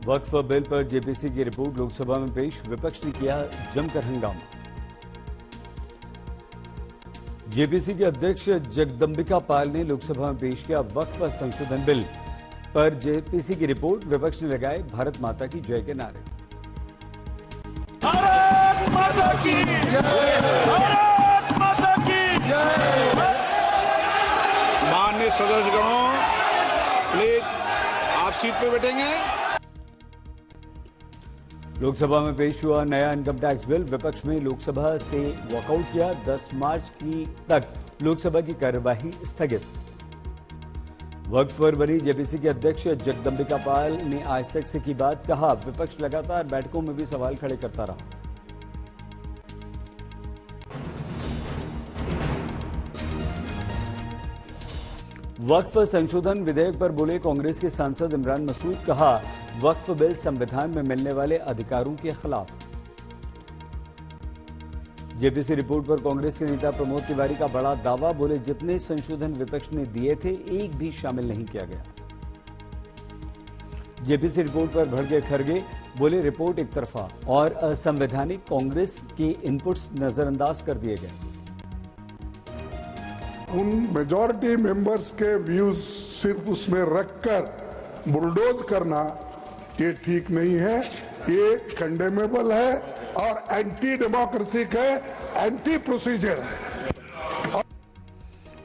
वक्फ bill पर JPC की report Lok Sabha में पेश, विपक्ष ने किया जमकर हंगामा। जेपीसी के अध्यक्ष जगदंबिका पाल ने लोकसभा में पेश किया वक्फ संशोधन बिल पर जेपीसी की रिपोर्ट, विपक्ष ने लगाए भारत माता की जय के नारे। भारत माता की जय, भारत माता की जय। माननीय सदस्यगणों, प्लीज आप सीट पर बैठेंगे। लोकसभा में पेश हुआ नया इनकम टैक्स बिल, विपक्ष में लोकसभा से वॉकआउट किया। 10 मार्च तक लोकसभा की कार्यवाही स्थगित। वक्फ पर बनी जेपीसी के अध्यक्ष जगदंबिका पाल ने आज तक से की बात, कहा विपक्ष लगातार बैठकों में भी सवाल खड़े करता रहा। वक्फ संशोधन विधेयक पर बोले कांग्रेस के सांसद इमरान मसूद, कहा वक्फ बिल संविधान में मिलने वाले अधिकारों के खिलाफ। जेपीसी रिपोर्ट पर कांग्रेस के नेता प्रमोद तिवारी का बड़ा दावा, बोले जितने संशोधन विपक्ष ने दिए थे एक भी शामिल नहीं किया गया। जेपीसी रिपोर्ट पर भड़के खड़गे, बोले रिपोर्ट एक तरफा और असंवैधानिक, कांग्रेस के इनपुट्स नजरअंदाज कर दिए गए। उन मेजॉरिटी मेंबर्स के व्यूज सिर्फ उसमें रखकर बुलडोज करना ये ठीक नहीं है, ये कंडेमेबल है और एंटी डेमोक्रेसिक है, एंटी प्रोसीजर है।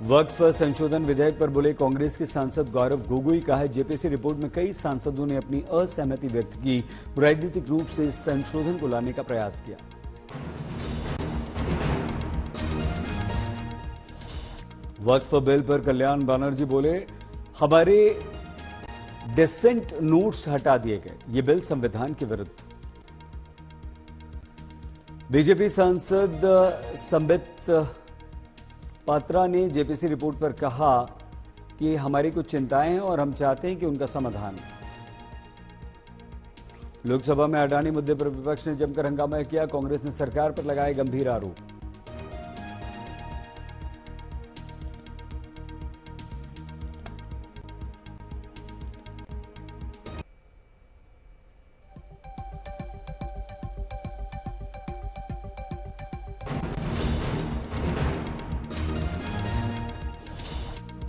वक्फ संशोधन विधेयक पर बोले कांग्रेस के सांसद गौरव गोगोई, कहा है जेपीसी रिपोर्ट में कई सांसदों ने अपनी असहमति व्यक्त की, राजनीतिक रूप से संशोधन को लाने का प्रयास किया। वक्फ बिल पर कल्याण बनर्जी बोले हमारे डिसेंट नोट्स हटा दिए गए, ये बिल संविधान के विरुद्ध। बीजेपी सांसद संबित पात्रा ने जेपीसी रिपोर्ट पर कहा कि हमारी कुछ चिंताएं हैं और हम चाहते हैं कि उनका समाधान हो। लोकसभा में अडानी मुद्दे पर विपक्ष ने जमकर हंगामा किया, कांग्रेस ने सरकार पर लगाए गंभीर आरोप।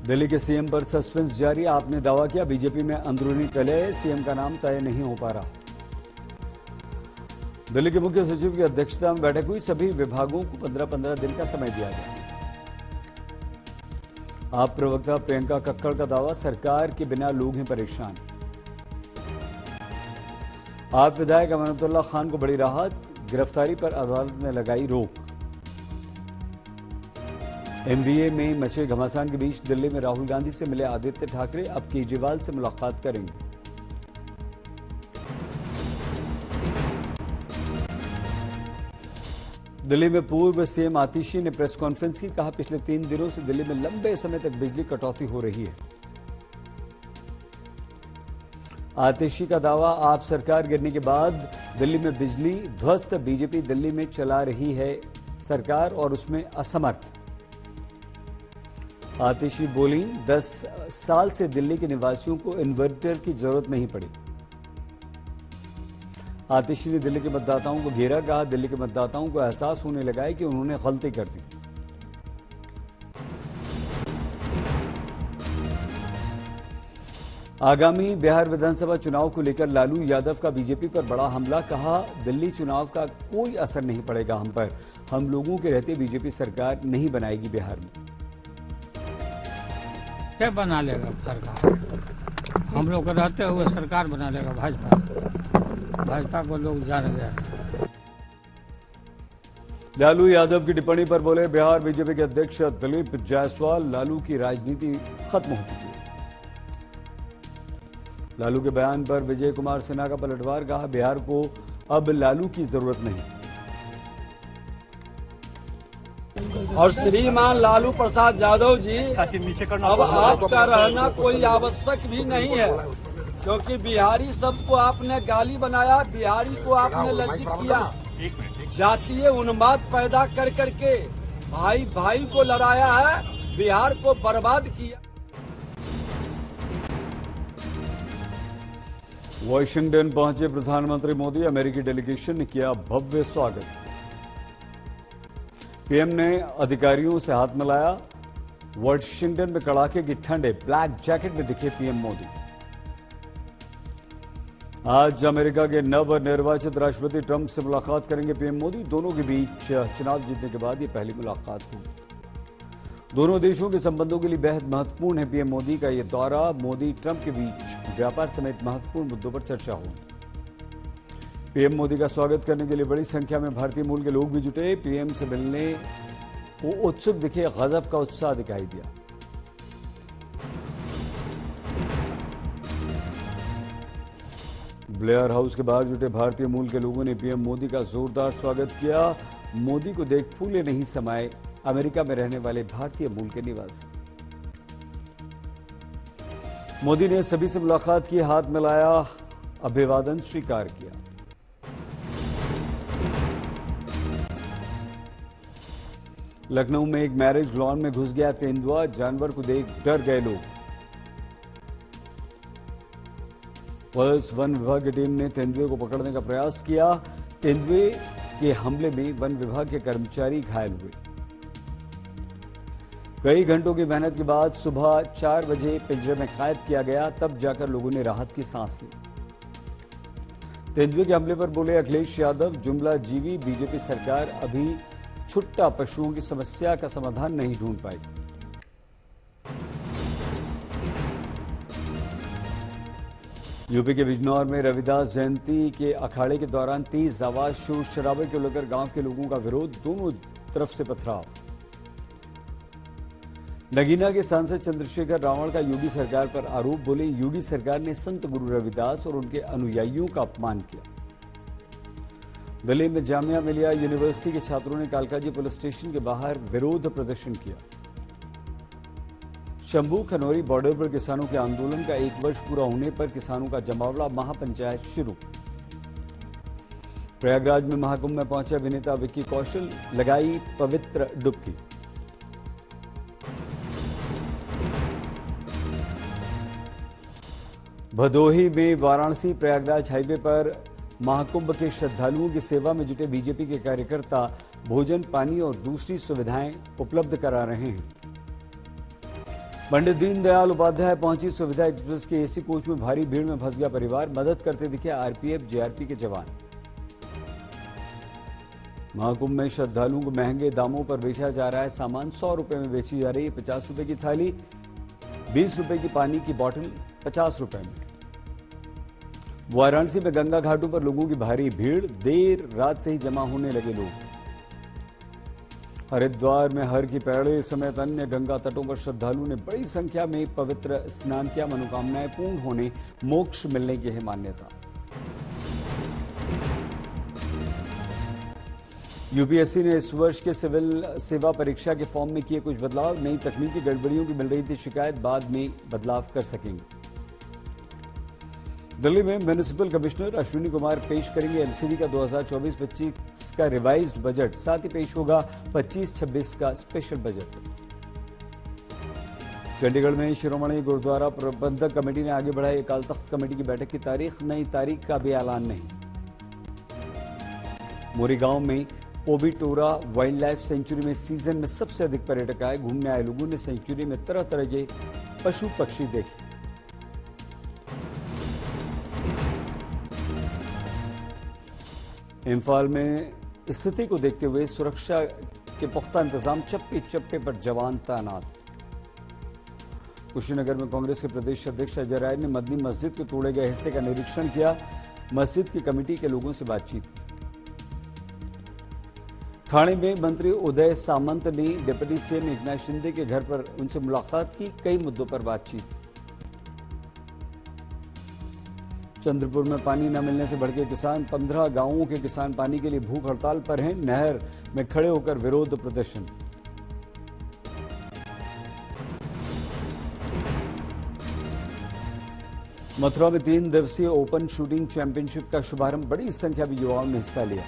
दिल्ली के सीएम पर सस्पेंस जारी, आपने दावा किया बीजेपी में अंदरूनी कलह, सीएम का नाम तय नहीं हो पा रहा। दिल्ली के मुख्य सचिव की अध्यक्षता में बैठक हुई, सभी विभागों को 15-15 दिन का समय दिया गया। आप प्रवक्ता प्रियंका कक्कड़ का दावा, सरकार के बिना लोग हैं परेशान। आप विधायक अमानतुल्लाह खान को बड़ी राहत, गिरफ्तारी पर अदालत ने लगाई रोक। एमवीए में मचे घमासान के बीच दिल्ली में राहुल गांधी से मिले आदित्य ठाकरे, अब केजरीवाल से मुलाकात करेंगे। दिल्ली में पूर्व सीएम आतिशी ने प्रेस कॉन्फ्रेंस की, कहा पिछले 3 दिनों से दिल्ली में लंबे समय तक बिजली कटौती हो रही है। आतिशी का दावा, आप सरकार गिरने के बाद दिल्ली में बिजली ध्वस्त, बीजेपी दिल्ली में चला रही है सरकार और उसमें असमर्थ। आतिशी बोली, 10 साल से दिल्ली के निवासियों को इन्वर्टर की जरूरत नहीं पड़ी। आतिशी ने दिल्ली के मतदाताओं को घेरा, कहा दिल्ली के मतदाताओं को एहसास होने लगा है कि उन्होंने गलती कर दी। आगामी बिहार विधानसभा चुनाव को लेकर लालू यादव का बीजेपी पर बड़ा हमला, कहा दिल्ली चुनाव का कोई असर नहीं पड़ेगा हम पर, हम लोगों के रहते बीजेपी सरकार नहीं बनाएगी बिहार में। क्या बना लेगा सरकार, हम लोग रहते हुए सरकार बना लेगा भाजपा को लोग जान गए। लालू यादव की टिप्पणी पर बोले बिहार बीजेपी के अध्यक्ष दिलीप जायसवाल, लालू की राजनीति खत्म हो चुकी है। लालू के बयान पर विजय कुमार सिन्हा का पलटवार, कहा बिहार को अब लालू की जरूरत नहीं। और श्रीमान लालू प्रसाद यादव जी, अब आपका रहना कोई आवश्यक भी नहीं है, क्योंकि बिहारी सबको आपने गाली बनाया, बिहारी को आपने लज्जित किया, जातीय उन्माद पैदा कर करके भाई भाई को लड़ाया है, बिहार को बर्बाद किया। वॉशिंगटन पहुंचे प्रधानमंत्री मोदी, अमेरिकी डेलीगेशन ने किया भव्य स्वागत। पीएम ने अधिकारियों से हाथ मिलाया। वॉशिंगटन में कड़ाके की ठंड, ब्लैक जैकेट में दिखे पीएम मोदी। आज अमेरिका के नवनिर्वाचित राष्ट्रपति ट्रंप से मुलाकात करेंगे पीएम मोदी। दोनों के बीच चुनाव जीतने के बाद ये पहली मुलाकात हुई। दोनों देशों के संबंधों के लिए बेहद महत्वपूर्ण है पीएम मोदी का ये दौरा। मोदी ट्रंप के बीच व्यापार समेत महत्वपूर्ण मुद्दों पर चर्चा हुई। पीएम मोदी का स्वागत करने के लिए बड़ी संख्या में भारतीय मूल के लोग भी जुटे। पीएम से मिलने वो उत्सुक दिखे, गजब का उत्साह दिखाई दिया। ब्लेयर हाउस के बाहर जुटे भारतीय मूल के लोगों ने पीएम मोदी का जोरदार स्वागत किया। मोदी को देख फूले नहीं समाये अमेरिका में रहने वाले भारतीय मूल के निवासी। मोदी ने सभी से मुलाकात की, हाथ मिलाया, अभिवादन स्वीकार किया। लखनऊ में एक मैरिज लॉन में घुस गया तेंदुआ, जानवर को देख डर गए लोग। पुलिस वन विभाग की टीम ने तेंदुए को पकड़ने का प्रयास किया। तेंदुए के हमले में वन विभाग के कर्मचारी घायल हुए। कई घंटों की मेहनत के बाद सुबह 4 बजे पिंजरे में कैद किया गया, तब जाकर लोगों ने राहत की सांस ली। तेंदुए के हमले पर बोले अखिलेश यादव, जुमला जीवी बीजेपी सरकार अभी छुट्टा पशुओं की समस्या का समाधान नहीं ढूंढ पाई। यूपी के बिजनौर में रविदास जयंती के अखाड़े के दौरान तेज आवाज, शोर शराबे को लेकर गांव के लोगों का विरोध, दोनों तरफ से पथराव। नगीना के सांसद चंद्रशेखर रावण का योगी सरकार पर आरोप, बोले योगी सरकार ने संत गुरु रविदास और उनके अनुयायियों का अपमान किया। दिल्ली में जामिया मिलिया यूनिवर्सिटी के छात्रों ने कालकाजी पुलिस स्टेशन के बाहर विरोध प्रदर्शन किया। शंभू खनौरी बॉर्डर पर किसानों के आंदोलन का 1 वर्ष पूरा होने पर किसानों का जमावड़ा, महापंचायत शुरू। प्रयागराज में महाकुंभ में पहुंचे अभिनेता विक्की कौशल, लगाई पवित्र डुबकी। भदोही में वाराणसी प्रयागराज हाईवे पर महाकुंभ के श्रद्धालुओं की सेवा में जुटे बीजेपी के कार्यकर्ता भोजन, पानी और दूसरी सुविधाएं उपलब्ध करा रहे हैं। पंडित दीनदयाल उपाध्याय पहुंची सुविधा एक्सप्रेस के एसी कोच में भारी भीड़ में फंस गया परिवार, मदद करते दिखे आरपीएफ, जेआरपी के जवान। महाकुंभ में श्रद्धालुओं को महंगे दामों पर बेचा जा रहा है सामान। 100 रुपए में बेची जा रही है 50 रुपए की थाली, 20 रुपए की पानी की बोतल 50 रुपए में। वाराणसी में गंगा घाटों पर लोगों की भारी भीड़, देर रात से ही जमा होने लगे लोग। हरिद्वार में हर की पैड़ी समेत अन्य गंगा तटों पर श्रद्धालुओं ने बड़ी संख्या में पवित्र स्नान किया। मनोकामनाएं पूर्ण होने, मोक्ष मिलने की है मान्यता। यूपीएससी ने इस वर्ष के सिविल सेवा परीक्षा के फॉर्म में किए कुछ बदलाव। नई तकनीकी गड़बड़ियों की मिल रही थी शिकायत, बाद में बदलाव कर सकेंगे। दिल्ली में म्युनिसिपल कमिश्नर अश्विनी कुमार पेश करेंगे एमसीडी का 2024-25 का रिवाइज्ड बजट, साथ ही पेश होगा 25-26 का स्पेशल बजट। चंडीगढ़ में शिरोमणि गुरुद्वारा प्रबंधक कमेटी ने आगे बढ़ाई अकाल तख्त कमेटी की बैठक की तारीख, नई तारीख का भी ऐलान नहीं। मोरीगांव में पोबिटोरा वाइल्ड लाइफ सेंचुरी में सीजन में सबसे अधिक पर्यटक आए। घूमने आए लोगों ने सेंचुरी में तरह तरह के पशु पक्षी देखे। इम्फाल में स्थिति को देखते हुए सुरक्षा के पुख्ता इंतजाम, चप्पे चप्पे पर जवान तैनात। कुशीनगर में कांग्रेस के प्रदेश अध्यक्ष अजय राय ने मदनी मस्जिद के तोड़े गए हिस्से का निरीक्षण किया। मस्जिद की कमेटी के लोगों से बातचीत की। ठाणे में मंत्री उदय सामंत ने डिप्टी सीएम एकनाथ शिंदे के घर पर उनसे मुलाकात की, कई मुद्दों पर बातचीत। चंद्रपुर में पानी न मिलने से भड़के किसान, 15 गांवों के किसान पानी के लिए भूख हड़ताल पर हैं। नहर में खड़े होकर विरोध प्रदर्शन। मथुरा में 3 दिवसीय ओपन शूटिंग चैंपियनशिप का शुभारंभ, बड़ी संख्या में युवाओं ने हिस्सा लिया।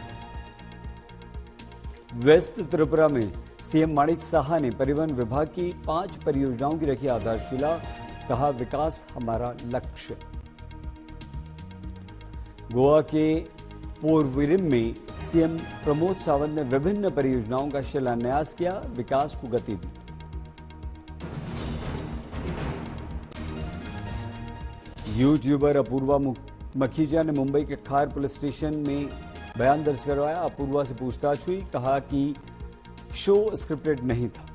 वेस्ट त्रिपुरा में सीएम माणिक साहा ने परिवहन विभाग की 5 परियोजनाओं की रखी आधारशिला, कहा विकास हमारा लक्ष्य। गोवा के पोरविरिम में सीएम प्रमोद सावंत ने विभिन्न परियोजनाओं का शिलान्यास किया, विकास को गति दी। यूट्यूबर अपूर्वा मखीजा ने मुंबई के खार पुलिस स्टेशन में बयान दर्ज करवाया। अपूर्वा से पूछताछ हुई, कहा कि शो स्क्रिप्टेड नहीं था।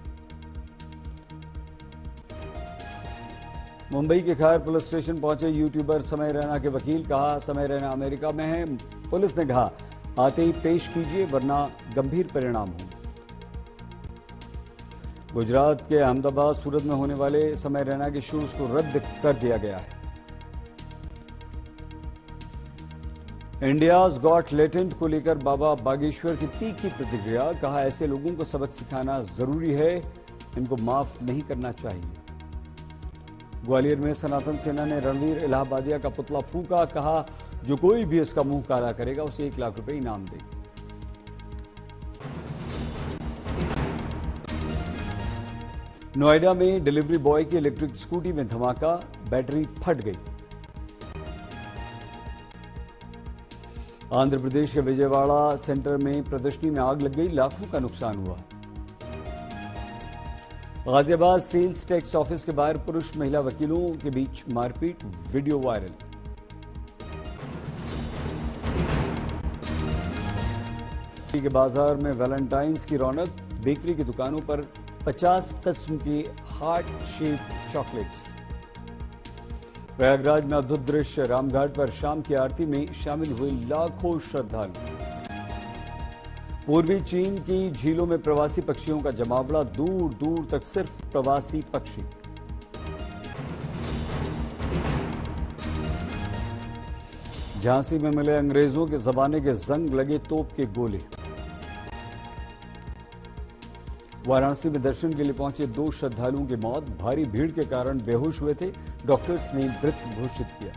मुंबई के खार पुलिस स्टेशन पहुंचे यूट्यूबर समय रैना के वकील, कहा समय रैना अमेरिका में है। पुलिस ने कहा आते ही पेश कीजिए वरना गंभीर परिणाम हो। गुजरात के अहमदाबाद, सूरत में होने वाले समय रैना के शोज को रद्द कर दिया गया है। इंडियाज गॉट लेटेंट को लेकर बाबा बागेश्वर की तीखी प्रतिक्रिया, कहा ऐसे लोगों को सबक सिखाना जरूरी है, इनको माफ नहीं करना चाहिए। ग्वालियर में सनातन सेना ने रणवीर इलाहाबादिया का पुतला फूंका, कहा जो कोई भी इसका मुंह काला करेगा उसे 1 लाख रुपए इनाम देंगे। नोएडा में डिलीवरी बॉय की इलेक्ट्रिक स्कूटी में धमाका, बैटरी फट गई। आंध्र प्रदेश के विजयवाड़ा सेंटर में प्रदर्शनी में आग लग गई, लाखों का नुकसान हुआ। गाजियाबाद सेल्स टैक्स ऑफिस के बाहर पुरुष महिला वकीलों के बीच मारपीट, वीडियो वायरल। के बाजार में वैलेंटाइंस की रौनक, बेकरी की दुकानों पर 50 किस्म के हार्ट शेप चॉकलेट्स। प्रयागराज में अद्भुत दृश्य, रामघाट पर शाम की आरती में शामिल हुए लाखों श्रद्धालु। पूर्वी चीन की झीलों में प्रवासी पक्षियों का जमावड़ा, दूर दूर तक सिर्फ प्रवासी पक्षी। झांसी में मिले अंग्रेजों के जमाने के जंग लगे तोप के गोले। वाराणसी में दर्शन के लिए पहुंचे 2 श्रद्धालुओं की मौत, भारी भीड़ के कारण बेहोश हुए थे, डॉक्टर्स ने मृत घोषित किया।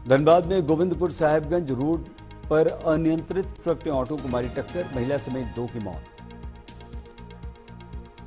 धनबाद में गोविंदपुर साहेबगंज रोड पर अनियंत्रित ट्रक ने ऑटो को मारी टक्कर, महिला समेत 2 की मौत।